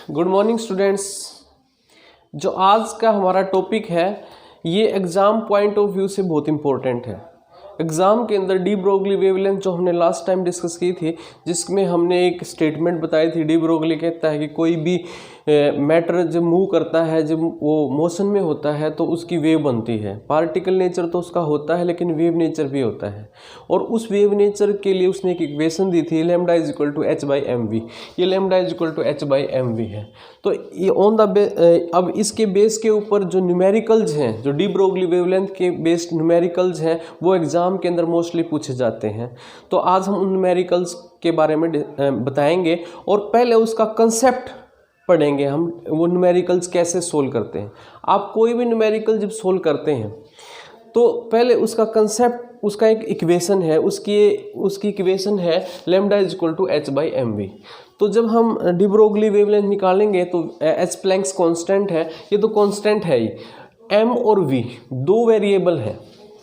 Good morning students. जो आज का हमारा टॉपिक है ये एग्ज़ाम पॉइंट ऑफ व्यू से बहुत इंपॉर्टेंट है। एग्ज़ाम के अंदर डी ब्रोगली वेवलेंथ जो हमने लास्ट टाइम डिस्कस की थी, जिसमें हमने एक स्टेटमेंट बताई थी। डी ब्रोगली कहता है कि कोई भी मैटर जब मूव करता है, जब वो मोशन में होता है तो उसकी वेव बनती है। पार्टिकल नेचर तो उसका होता है लेकिन वेव नेचर भी होता है। और उस वेव नेचर के लिए उसने एक इक्वेशन दी थी, lambda is equal to H by M V. ये lambda is equal to H by M V है। तो ये ऑन द अब इसके बेस के ऊपर जो न्यूमेरिकल्स हैं, जो डी ब्रोगली वेवलेंथ के बेस्ड न्यूमेरिकल्स हैं, वो एग्ज़ाम के अंदर मोस्टली पूछे जाते हैं। तो आज हम उन न्यूमेरिकल्स के बारे में बताएंगे और पहले उसका कंसेप्ट पढ़ेंगे हम, वो न्यूमेरिकल्स कैसे सोल्व करते हैं। आप कोई भी न्यूमेरिकल जब सोल्व करते हैं तो पहले उसका कंसेप्ट, उसका एक इक्वेशन है, उसकी इक्वेशन है lambda is equal to H by M V. तो जब हम डी ब्रोगली वेवलेंथ निकालेंगे तो एच प्लैंक्स कांस्टेंट है, ये तो कांस्टेंट है ही। एम और वी दो वेरिएबल हैं।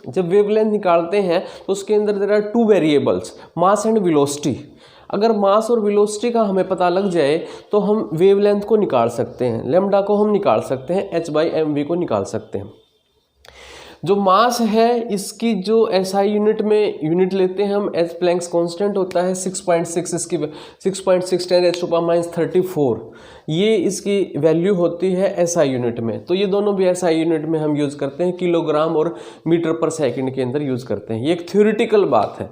जब वेवलेंथ निकालते हैं तो उसके अंदर there are two variables, mass and velocity. अगर मास और वेलोसिटी का हमें पता लग जाए तो हम वेवलेंथ को निकाल सकते हैं, लैम्डा को हम निकाल सकते हैं, एच बाई एम वी को निकाल सकते हैं। जो मास है इसकी जो एसआई यूनिट में यूनिट लेते हैं हम, एच प्लैंक्स कांस्टेंट होता है 6.6, इसकी 6.6 10⁻34, ये इसकी वैल्यू होती है एसआई यूनिट में। तो ये दोनों भी एसआई यूनिट में हम यूज़ करते हैं, किलोग्राम और मीटर पर सेकंड के अंदर यूज़ करते हैं। ये एक थ्योरेटिकल बात है।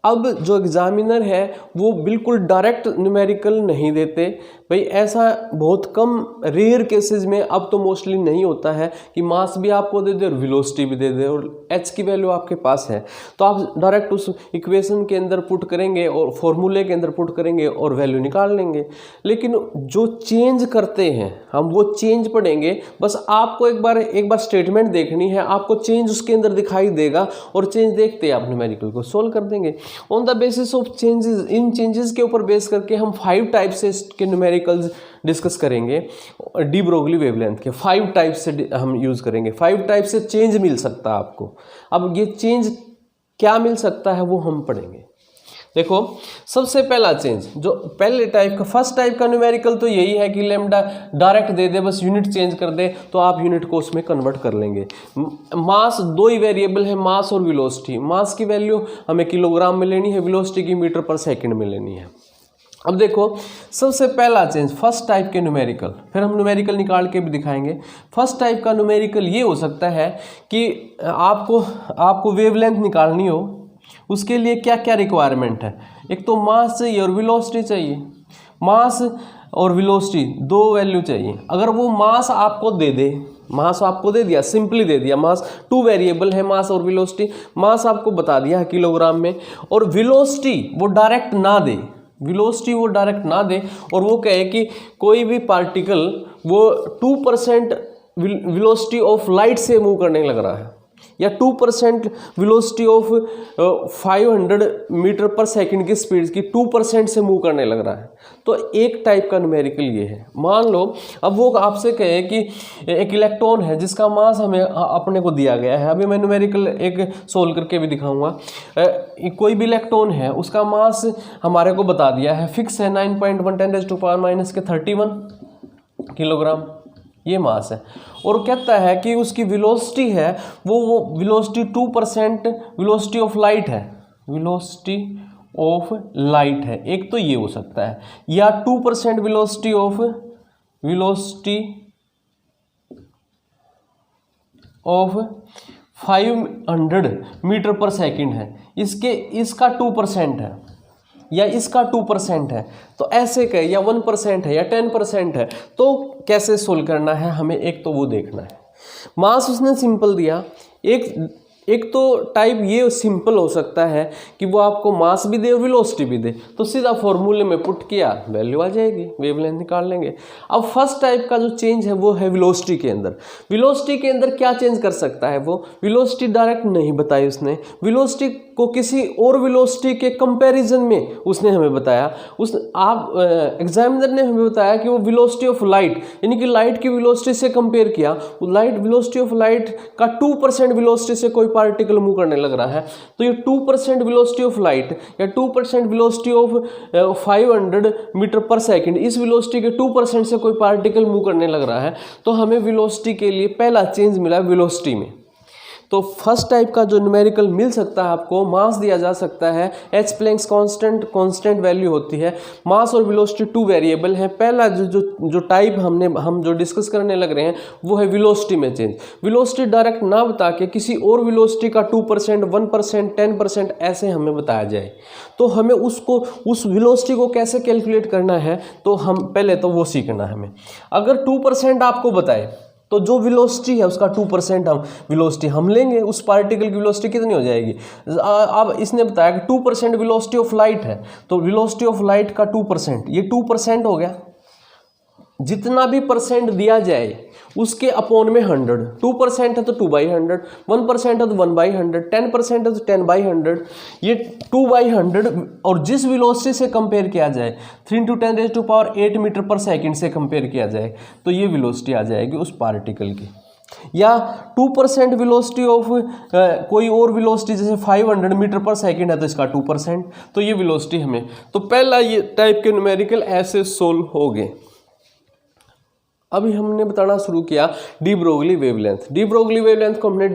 अब जो एग्जामिनर है वो बिल्कुल डायरेक्ट न्यूमेरिकल नहीं देते भाई, ऐसा बहुत कम रेयर केसेस में, अब तो मोस्टली नहीं होता है कि मास भी आपको दे दे और वेलोसिटी भी दे दे और एच की वैल्यू आपके पास है तो आप डायरेक्ट उस इक्वेशन के अंदर पुट करेंगे और फॉर्मूले के अंदर पुट करेंगे और वैल्यू निकाल लेंगे। लेकिन जो चेंज करते हैं हम, वो चेंज पढ़ेंगे। बस आपको एक बार स्टेटमेंट देखनी है, आपको चेंज उसके अंदर दिखाई देगा और चेंज देखते आप न्यूमेरिकल को सोल्व कर देंगे। On the basis of changes, in changes के ऊपर बेस करके हम 5 टाइप से के न्यूमेरिकल्स डिस्कस करेंगे। डी ब्रोगली वेवलेंथ के 5 टाइप से हम यूज़ करेंगे। 5 टाइप से चेंज मिल सकता है आपको। अब ये चेंज क्या मिल सकता है वो हम पढ़ेंगे। देखो, सबसे पहला चेंज, जो पहले टाइप का, फर्स्ट टाइप का न्यूमेरिकल तो यही है कि लैम्डा डायरेक्ट दे दे, बस यूनिट चेंज कर दे तो आप यूनिट को उसमें कन्वर्ट कर लेंगे। मास दो ही वेरिएबल है, मास और वेलोसिटी। मास की वैल्यू हमें किलोग्राम में लेनी है, वेलोसिटी की मीटर पर सेकंड में लेनी है। अब देखो, सबसे पहला चेंज फर्स्ट टाइप के न्यूमेरिकल, फिर हम न्यूमेरिकल निकाल के भी दिखाएंगे। फर्स्ट टाइप का न्यूमेरिकल ये हो सकता है कि आपको वेवलेंथ निकालनी हो, उसके लिए क्या क्या रिक्वायरमेंट है। एक तो मास चाहिए और वेलोसिटी चाहिए। मास और वेलोसिटी दो वैल्यू चाहिए। अगर वो मास आपको दे दे, मास आपको दे दिया, सिंपली दे दिया, मास टू वेरिएबल है, मास और वेलोसिटी। मास आपको बता दिया है किलोग्राम में, और वेलोसिटी वो डायरेक्ट ना दे, वेलोसिटी वो डायरेक्ट ना दे और वो कहे कि कोई भी पार्टिकल वो 2% वेलोसिटी ऑफ लाइट से मूव करने लग रहा है, या 2% वेलोसिटी ऑफ 500 मीटर पर सेकंड की स्पीड की 2% से मूव करने लग रहा है। तो एक टाइप का न्यूमेरिकल ये है। मान लो अब वो आपसे कहे कि एक इलेक्ट्रॉन है जिसका मास हमें अपने को दिया गया है। अभी मैं न्यूमेरिकल एक सोल्व करके भी दिखाऊंगा। कोई भी इलेक्ट्रॉन है, उसका मास हमारे को बता दिया है, फिक्स है 9.1 × 10⁻³ किलोग्राम, ये मास है। और कहता है कि उसकी वेलोसिटी है वो वेलोसिटी 2% वेलोसिटी ऑफ लाइट है, वेलोसिटी ऑफ लाइट है। एक तो ये हो सकता है, या 2% वेलोसिटी ऑफ 500 मीटर पर सेकंड है। इसका 2% है या इसका 2% है, तो ऐसे कहे, या 1% है या 10% है, तो कैसे सोल्व करना है हमें, एक तो वो देखना है। मास उसने सिंपल दिया। एक तो टाइप ये सिंपल हो सकता है कि वो आपको मास भी दे और वेलोसिटी भी दे, तो सीधा फॉर्मूले में पुट किया, वैल्यू आ जाएगी, वेवलेंथ निकाल लेंगे। अब फर्स्ट टाइप का जो चेंज है वो है वेलोसिटी के अंदर। वेलोसिटी के अंदर क्या चेंज कर सकता है वो, वेलोसिटी डायरेक्ट नहीं बताई उसने, वेलोसिटी को किसी और वेलोसिटी के कंपैरिजन में उसने हमें बताया। एग्जामिनर ने हमें बताया कि वो वेलोसिटी ऑफ लाइट, यानी कि लाइट की वेलोसिटी से कंपेयर किया। लाइट वेलोसिटी ऑफ लाइट का 2% वेलोसिटी से कोई पार्टिकल मूव करने लग रहा है तो ये 2% वेलोसिटी ऑफ लाइट या 2% वेलोसिटी ऑफ 500 मीटर पर सेकंड, इस वेलोसिटी के 2% से कोई पार्टिकल मूव करने लग रहा है तो हमें वेलोसिटी के लिए पहला चेंज मिला वेलोसिटी में। तो फर्स्ट टाइप का जो न्यूमेरिकल मिल सकता है आपको, मास दिया जा सकता है, एच प्लैंक्स कांस्टेंट वैल्यू होती है, मास और वेलोसिटी 2 वेरिएबल हैं। पहला जो टाइप हम जो डिस्कस करने लग रहे हैं वो है वेलोसिटी में चेंज। वेलोसिटी डायरेक्ट ना बता के किसी और वेलोसिटी का 2%, 1%, 10% ऐसे हमें बताया जाए तो हमें उस वेलोसिटी को कैसे कैलकुलेट करना है तो हम पहले तो वो सीखना है हमें। अगर 2% आपको बताए तो जो वेलोसिटी है उसका 2% वेलोसिटी हम लेंगे, उस पार्टिकल की वेलोसिटी कितनी हो जाएगी। अब इसने बताया कि 2% वेलोसिटी ऑफ लाइट है तो वेलोसिटी ऑफ लाइट का 2%, ये 2% हो गया। जितना भी परसेंट दिया जाए उसके अपॉन में 100, 2% है तो 2/100, 1% है तो 1/100, 10% है तो 10/100, ये 2/100 और जिस वेलोसिटी से कंपेयर किया जाए 3 × 10⁸ मीटर पर सेकंड से कंपेयर किया जाए तो ये वेलोसिटी आ जाएगी उस पार्टिकल की। या 2% वेलोसिटी ऑफ कोई और वेलोसिटी जैसे 500 मीटर पर सेकंड है तो इसका 2%, तो ये वेलोसिटी हमें, तो पहला ये टाइप के न्यूमेरिकल ऐसे सोल्व हो गए। अभी हमने बताना शुरू किया de Broglie wavelength. De Broglie wavelength को हमने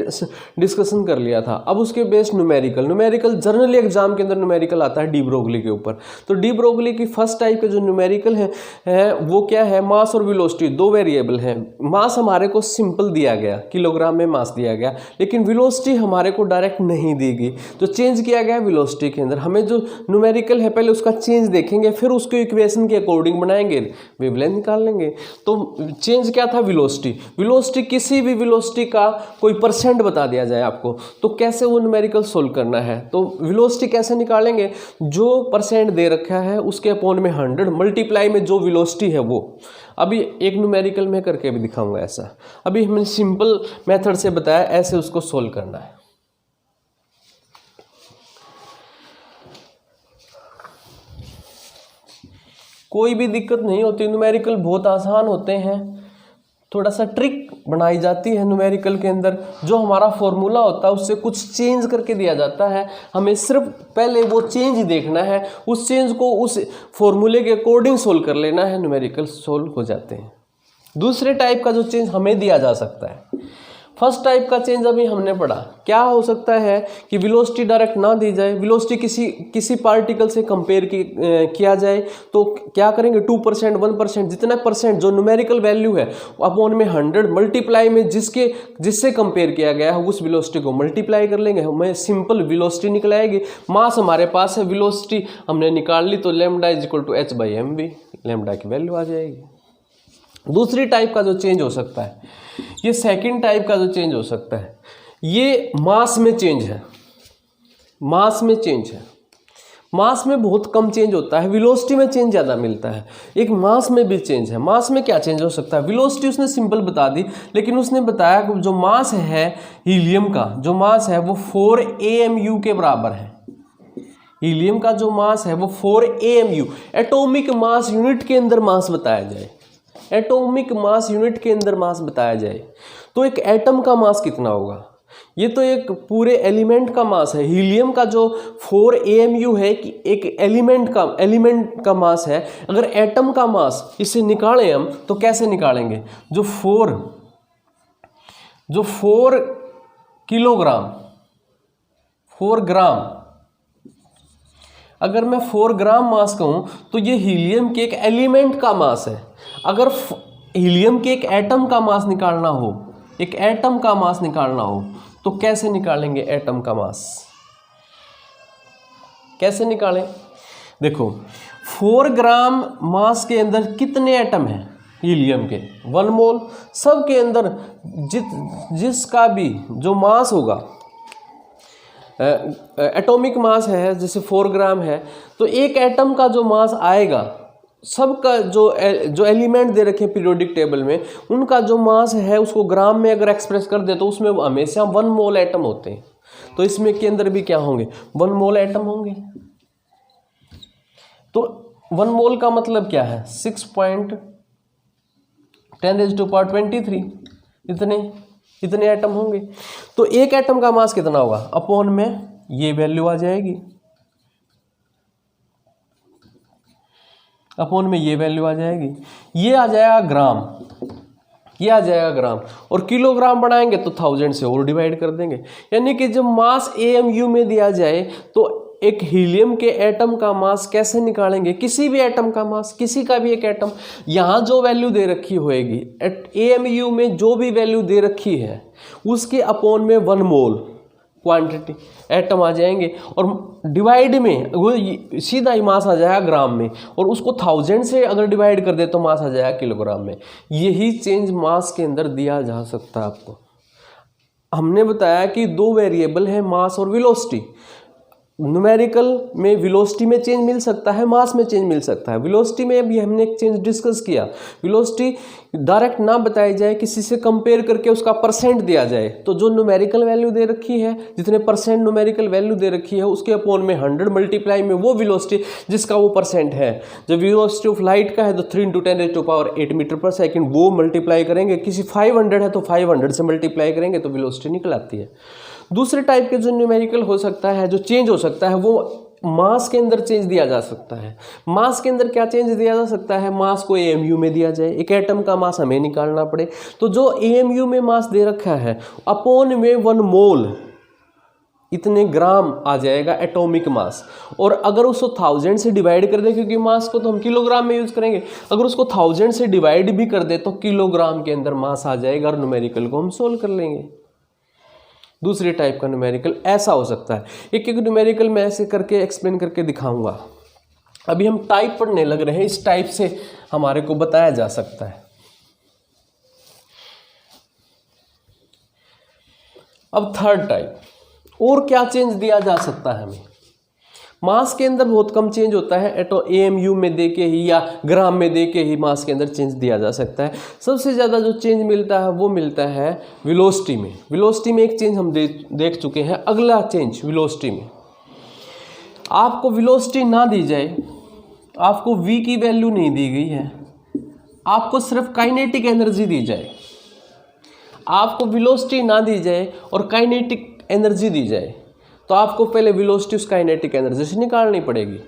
डिस्कशन कर लिया था। अब उसके बेस्ड न्यूमेरिकल जनरली एग्जाम के अंदर न्यूमेरिकल आता है डी ब्रोगली के ऊपर। तो डी ब्रोगली की फर्स्ट टाइप के जो न्यूमेरिकल है वो क्या है, मास और वेलोसिटी 2 वेरिएबल हैं। मास हमारे को सिंपल दिया गया, किलोग्राम में मास दिया गया, लेकिन वेलोसिटी हमारे को डायरेक्ट नहीं दी गई, तो चेंज किया गया वेलोसिटी के अंदर। हमें जो न्यूमेरिकल है पहले उसका चेंज देखेंगे, फिर उसको इक्वेशन के अकॉर्डिंग बनाएंगे, वेवलेंथ निकाल लेंगे। तो चेंज क्या था, वेलोसिटी किसी भी वेलोसिटी का कोई परसेंट बता दिया जाए आपको तो कैसे वो न्यूमेरिकल सोल्व करना है। तो वेलोसिटी कैसे निकालेंगे, जो परसेंट दे रखा है उसके अपॉन में 100 मल्टीप्लाई में जो वेलोसिटी है वो। अभी एक न्यूमेरिकल में करके भी दिखाऊंगा ऐसा। अभी हमने सिंपल मेथड से बताया, ऐसे उसको सोल्व करना है। कोई भी दिक्कत नहीं होती, न्यूमेरिकल बहुत आसान होते हैं। थोड़ा सा ट्रिक बनाई जाती है न्यूमेरिकल के अंदर, जो हमारा फॉर्मूला होता है उससे कुछ चेंज करके दिया जाता है। हमें सिर्फ पहले वो चेंज देखना है, उस चेंज को उस फॉर्मूले के अकॉर्डिंग सोल्व कर लेना है, न्यूमेरिकल सोल्व हो जाते हैं। दूसरे टाइप का जो चेंज हमें दिया जा सकता है, फर्स्ट टाइप का चेंज अभी हमने पढ़ा, क्या हो सकता है कि वेलोसिटी डायरेक्ट ना दी जाए, वेलोसिटी किसी पार्टिकल से कंपेयर किया जाए तो क्या करेंगे, 2%, 1%, जितना परसेंट जो न्यूमेरिकल वैल्यू है अपॉन में 100 मल्टीप्लाई में जिससे कंपेयर किया गया है उस वेलोसिटी को मल्टीप्लाई कर लेंगे, हमें सिंपल वेलोसिटी निकल आएगी। मास हमारे पास है, वेलोसिटी हमने निकाल ली तो लैम्डा = h/mv, लैम्डा की वैल्यू आ जाएगी। दूसरी टाइप का जो चेंज हो सकता है, ये सेकंड टाइप का जो चेंज हो सकता है, ये मास में चेंज है। मास में चेंज है, मास में बहुत कम चेंज होता है, वेलोसिटी में चेंज ज़्यादा मिलता है। एक मास में भी चेंज है। मास में क्या चेंज हो सकता है, वेलोसिटी उसने सिंपल बता दी, लेकिन उसने बताया कि जो मास है हीलियम का, जो मास है वो 4 AMU के बराबर है। हीलियम का जो मास है वो 4 AMU, एटॉमिक मास यूनिट के अंदर मास बताया जाए, एटॉमिक मास यूनिट के अंदर मास बताया जाए तो एक एटम का मास कितना होगा। ये तो एक पूरे एलिमेंट का मास है। हीलियम का जो 4 AMU है कि एक एलिमेंट का मास है। अगर एटम का मास इसे निकालें हम तो कैसे निकालेंगे, जो 4 किलोग्राम, 4 ग्राम, अगर मैं 4 ग्राम मास कहूँ तो ये हीलियम के एक एलिमेंट का मास है। अगर हीलियम के एक एटम का मास निकालना हो, एक एटम का मास निकालना हो तो कैसे निकालेंगे एटम का मास, कैसे निकालें। देखो 4 ग्राम मास के अंदर कितने एटम हैं हीलियम के, 1 मोल। सब के अंदर जिसका भी जो मास होगा, एटॉमिक मास है जैसे 4 ग्राम है, तो एक एटम का जो मास आएगा, सबका जो एलिमेंट दे रखे पीरियोडिक टेबल में, उनका जो मास है उसको ग्राम में अगर एक्सप्रेस कर दे तो उसमें हमेशा 1 मोल एटम होते हैं। तो इसमें के अंदर भी क्या होंगे, 1 मोल एटम होंगे। तो 1 मोल का मतलब क्या है, 6.10⁻23 इतने। इतने एटम होंगे। तो एक एटम का मास कितना होगा, अपॉन में ये वैल्यू आ जाएगी, अपॉन में ये वैल्यू आ जाएगी, ये आ जाएगा ग्राम, ये आ जाएगा ग्राम, और किलोग्राम बनाएंगे तो 1000 से और डिवाइड कर देंगे। यानी कि जब मास AMU में दिया जाए तो एक हीलियम के एटम का मास कैसे निकालेंगे, किसी भी एटम का मास, किसी का भी एक एटम, यहाँ जो वैल्यू दे रखी होएगी AMU में, जो भी वैल्यू दे रखी है उसके अपॉन में 1 मोल क्वांटिटी एटम आ जाएंगे, और डिवाइड में वो सीधा ही मास आ जाएगा ग्राम में, और उसको 1000 से अगर डिवाइड कर दे तो मास आ जाएगा किलोग्राम में। यही चेंज मास के अंदर दिया जा सकता है आपको। हमने बताया कि दो वेरिएबल है, मास और वेलोसिटी। न्यूमेरिकल में वेलोसिटी में चेंज मिल सकता है, मास में चेंज मिल सकता है। वेलोसिटी में अभी हमने एक चेंज डिस्कस किया, वेलोसिटी डायरेक्ट ना बताई जाए, किसी से कंपेयर करके उसका परसेंट दिया जाए, तो जो न्यूमेरिकल वैल्यू दे रखी है, जितने परसेंट न्यूमेरिकल वैल्यू दे रखी है उसके अपॉन में 100 मल्टीप्लाई में वो वेलोसिटी जिसका वो परसेंट है। जब वेलोसिटी ऑफ लाइट का है तो 3 × 10⁸ मीटर पर सेकेंड, वो मल्टीप्लाई करेंगे। किसी 500 है तो 500 से मल्टीप्लाई करेंगे तो वेलोसिटी निकल आती है। दूसरे टाइप के जो न्यूमेरिकल हो सकता है, जो चेंज हो सकता है, वो मास के अंदर चेंज दिया जा सकता है। मास के अंदर क्या चेंज दिया जा सकता है, मास को AMU में दिया जाए, एक एटम का मास हमें निकालना पड़े, तो जो AMU में मास दे रखा है अपॉन में 1 मोल इतने ग्राम आ जाएगा एटॉमिक मास। और अगर उसको 1000 से डिवाइड कर दे, क्योंकि मास को तो हम किलोग्राम में यूज करेंगे, अगर उसको 1000 से डिवाइड भी कर दे तो किलोग्राम के अंदर मास आ जाएगा, और न्यूमेरिकल को हम सोल्व कर लेंगे। दूसरे टाइप का न्यूमेरिकल ऐसा हो सकता है। एक एक न्यूमेरिकल मैं ऐसे करके एक्सप्लेन करके दिखाऊंगा। अभी हम टाइप पढ़ने लग रहे हैं, इस टाइप से हमारे को बताया जा सकता है। अब थर्ड टाइप, और क्या चेंज दिया जा सकता है हमें। मास के अंदर बहुत कम चेंज होता है, AMU में दे के ही या ग्राम में दे के ही मास के अंदर चेंज दिया जा सकता है। सबसे ज़्यादा जो चेंज मिलता है वो मिलता है वेलोसिटी में। वेलोसिटी में एक चेंज हम देख चुके हैं। अगला चेंज वेलोसिटी में, आपको वेलोसिटी ना दी जाए, आपको V की वैल्यू नहीं दी गई है, आपको सिर्फ काइनेटिक एनर्जी दी जाए, आपको वेलोसिटी ना दी जाए और काइनेटिक एनर्जी दी जाए, तो आपको पहले वेलोसिटी उस काइनेटिक एनर्जी से निकालनी पड़ेगी।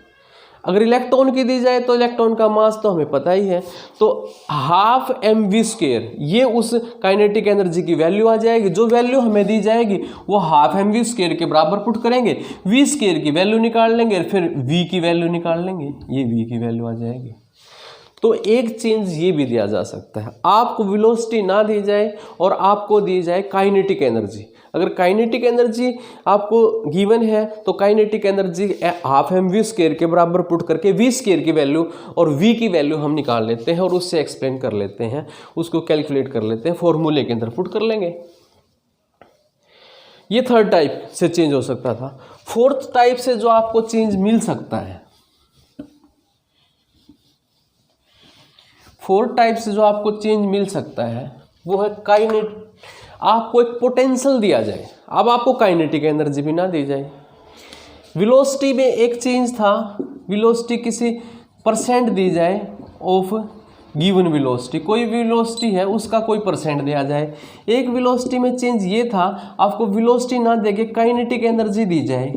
अगर इलेक्ट्रॉन की दी जाए तो इलेक्ट्रॉन का मास तो हमें पता ही है, तो 12 mv², ये उस काइनेटिक एनर्जी की वैल्यू आ जाएगी। जो वैल्यू हमें दी जाएगी वो 12 mv² के बराबर पुट करेंगे, v² की वैल्यू निकाल लेंगे, फिर v की वैल्यू निकाल लेंगे, ये v की वैल्यू आ जाएगी। तो एक चेंज ये भी दिया जा सकता है, आपको वेलोसिटी ना दी जाए और आपको दी जाए काइनेटिक एनर्जी। अगर काइनेटिक एनर्जी आपको गिवन है तो काइनेटिक एनर्जी 12 mv² के बराबर पुट करके v² की वैल्यू और v की वैल्यू हम निकाल लेते हैं और उससे एक्सप्लेन कर लेते हैं, उसको कैलकुलेट कर लेते हैं, फॉर्मूले के अंदर पुट कर लेंगे। ये थर्ड टाइप से चेंज हो सकता था। फोर्थ टाइप से जो आपको चेंज मिल सकता है, फोर्थ टाइप से जो आपको चेंज मिल सकता है वो है काइनेट। आपको एक पोटेंशियल दिया जाए, अब आपको काइनेटिक एनर्जी भी ना दी जाए। वेलोसिटी में एक चेंज था, वेलोसिटी किसी परसेंट दी जाए ऑफ गिवन वेलोसिटी, कोई वेलोसिटी है उसका कोई परसेंट दिया जाए। एक वेलोसिटी में चेंज ये था, आपको वेलोसिटी ना देके काइनेटिक एनर्जी दी जाए,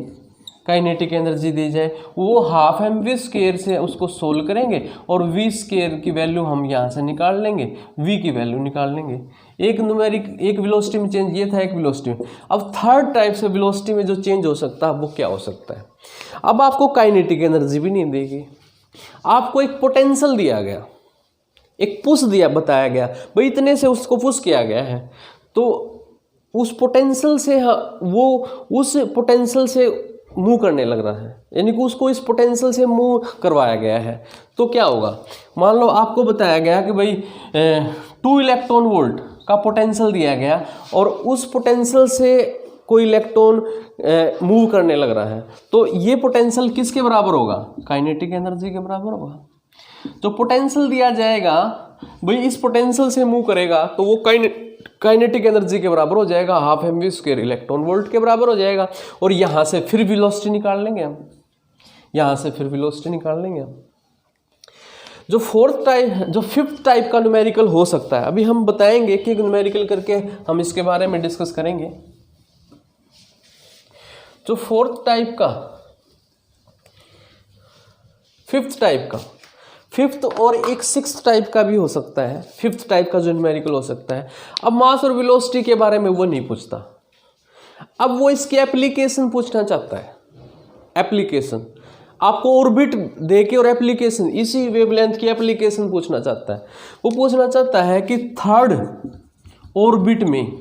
काइनेटिक एनर्जी दी जाए, वो 12 mv² से उसको सोल्व करेंगे और v² की वैल्यू हम यहाँ से निकाल लेंगे, v की वैल्यू निकाल लेंगे। एक एक वेलोसिटी में चेंज ये था, एक वेलोसिटी में। अब थर्ड टाइप से वेलोसिटी में जो चेंज हो सकता है वो क्या हो सकता है। अब आपको काइनेटिक एनर्जी भी नहीं देगी, आपको एक पोटेंशियल दिया गया, एक पुश दिया, बताया गया भाई इतने से उसको पुश किया गया है, तो उस पोटेंशियल से वो उस पोटेंशियल से मूव करने लग रहा है, यानी कि उसको इस पोटेंशियल से मूव करवाया गया है। तो क्या होगा, मान लो आपको बताया गया कि भाई 2 इलेक्ट्रॉन वोल्ट का पोटेंशियल दिया गया और उस पोटेंशियल से कोई इलेक्ट्रॉन मूव करने लग रहा है, तो ये पोटेंशियल किसके बराबर होगा, काइनेटिक एनर्जी के बराबर होगा। जो पोटेंशियल दिया जाएगा भाई इस पोटेंशियल से मूव करेगा तो वो काइनेटिक एनर्जी के बराबर हो जाएगा, 12 mv² इलेक्ट्रॉन वोल्ट के बराबर हो जाएगा। और यहाँ से फिर वेलोसिटी निकाल लेंगे हम, यहाँ से फिर वेलोसिटी निकाल लेंगे हम। जो फिफ्थ टाइप का न्यूमेरिकल हो सकता है, अभी हम बताएंगे कि न्यूमेरिकल करके हम इसके बारे में डिस्कस करेंगे। जो फिफ्थ और एक सिक्स्थ टाइप का भी हो सकता है। फिफ्थ टाइप का जो न्यूमेरिकल हो सकता है, अब मास और वेलोसिटी के बारे में वो नहीं पूछता, अब वो इसकी एप्लीकेशन पूछना चाहता है। एप्लीकेशन आपको ऑर्बिट देके और एप्लीकेशन, इसी वेवलेंथ की एप्लीकेशन पूछना चाहता है। वो पूछना चाहता है कि थर्ड ऑर्बिट में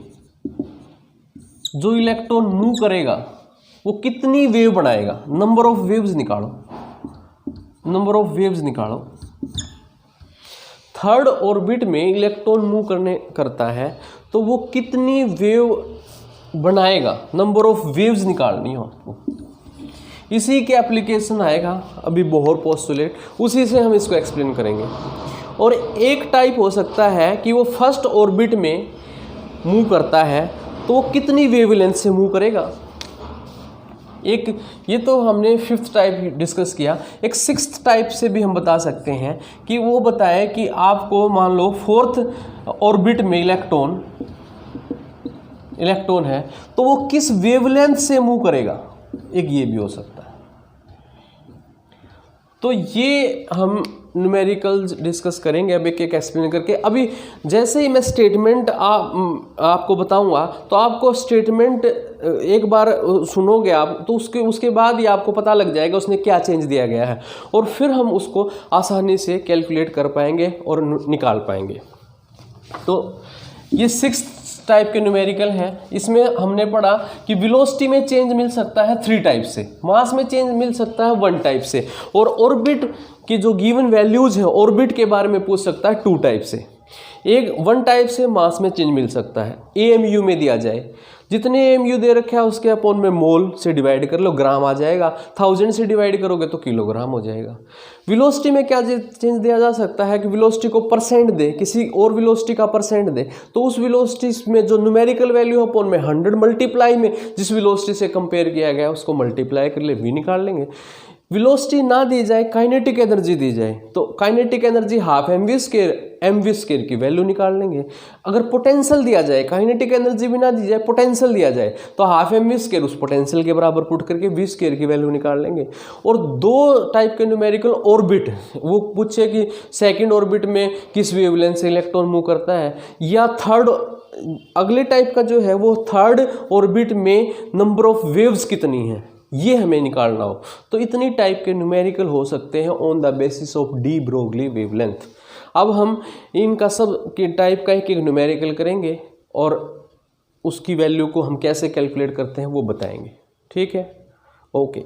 जो इलेक्ट्रॉन मूव करेगा वो कितनी वेव बनाएगा। नंबर ऑफ वेव्स निकालो। थर्ड ऑर्बिट में इलेक्ट्रॉन मूव करता है तो वो कितनी वेव बनाएगा, नंबर ऑफ वेव्स निकालनी हो आपको। इसी के एप्लीकेशन आएगा अभी बोहर पोस्टुलेट, उसी से हम इसको एक्सप्लेन करेंगे। और एक टाइप हो सकता है कि वो फर्स्ट ऑर्बिट में मूव करता है तो वो कितनी वेवलेंथ से मूव करेगा। एक ये तो हमने फिफ्थ टाइप डिस्कस किया। एक सिक्स्थ टाइप से भी हम बता सकते हैं कि वो बताए कि आपको मान लो फोर्थ ऑर्बिट में इलेक्ट्रॉन है तो वो किस वेवलेंथ से मूव करेगा, एक ये भी हो सकता है। तो ये हम न्यूमेरिकल्स डिस्कस करेंगे अब एक एक एक्सप्लेन करके। अभी जैसे ही मैं स्टेटमेंट आपको बताऊंगा तो आपको स्टेटमेंट एक बार सुनोगे आप तो उसके बाद ही आपको पता लग जाएगा उसने क्या चेंज दिया गया है, और फिर हम उसको आसानी से कैलकुलेट कर पाएंगे और निकाल पाएंगे। तो ये सिक्स्थ टाइप के न्यूमेरिकल हैं। इसमें हमने पढ़ा कि वेलोसिटी में चेंज मिल सकता है 3 टाइप से, मास में चेंज मिल सकता है 1 टाइप से, और ऑर्बिट की जो गिवन वैल्यूज है ऑर्बिट के बारे में पूछ सकता है 2 टाइप से। एक 1 टाइप से मास में चेंज मिल सकता है, AMU में दिया जाए, जितने AMU दे रखे है उसके अपॉन में मोल से डिवाइड कर लो, ग्राम आ जाएगा। 1000 से डिवाइड करोगे तो किलोग्राम हो जाएगा। वेलोसिटी में क्या चेंज दिया जा सकता है कि वेलोसिटी को परसेंट दे, किसी और वेलोसिटी का परसेंट दे, तो उस वेलोसिटी में जो न्यूमेरिकल वैल्यू अपॉन में 100 मल्टीप्लाई में जिस वेलोसिटी से कंपेयर किया गया उसको मल्टीप्लाई कर ले, V निकाल लेंगे। वेलोसिटी ना दी जाए, काइनेटिक एनर्जी दी जाए, तो kinetic energy half mv square की वैल्यू निकाल लेंगे। अगर पोटेंशियल दिया जाए, काइनेटिक एनर्जी भी ना दी जाए, पोटेंशियल दिया जाए, तो हाफ mv स्क्वायर उस पोटेंशियल के बराबर पुट करके v स्क्वायर की वैल्यू निकाल लेंगे। और 2 टाइप के न्यूमेरिकल ऑर्बिट, वो पूछे कि सेकेंड ऑर्बिट में किस वेवलेंथ से इलेक्ट्रॉन मूव करता है, या थर्ड, अगले टाइप का जो है वो थर्ड ऑर्बिट में नंबर ऑफ वेव्स कितनी है, ये हमें निकालना हो। तो इतनी टाइप के न्यूमेरिकल हो सकते हैं on the basis of de Broglie wavelength. अब हम इनका सब के टाइप का एक न्यूमेरिकल करेंगे और उसकी वैल्यू को हम कैसे कैलकुलेट करते हैं वो बताएंगे। ठीक है, ओके।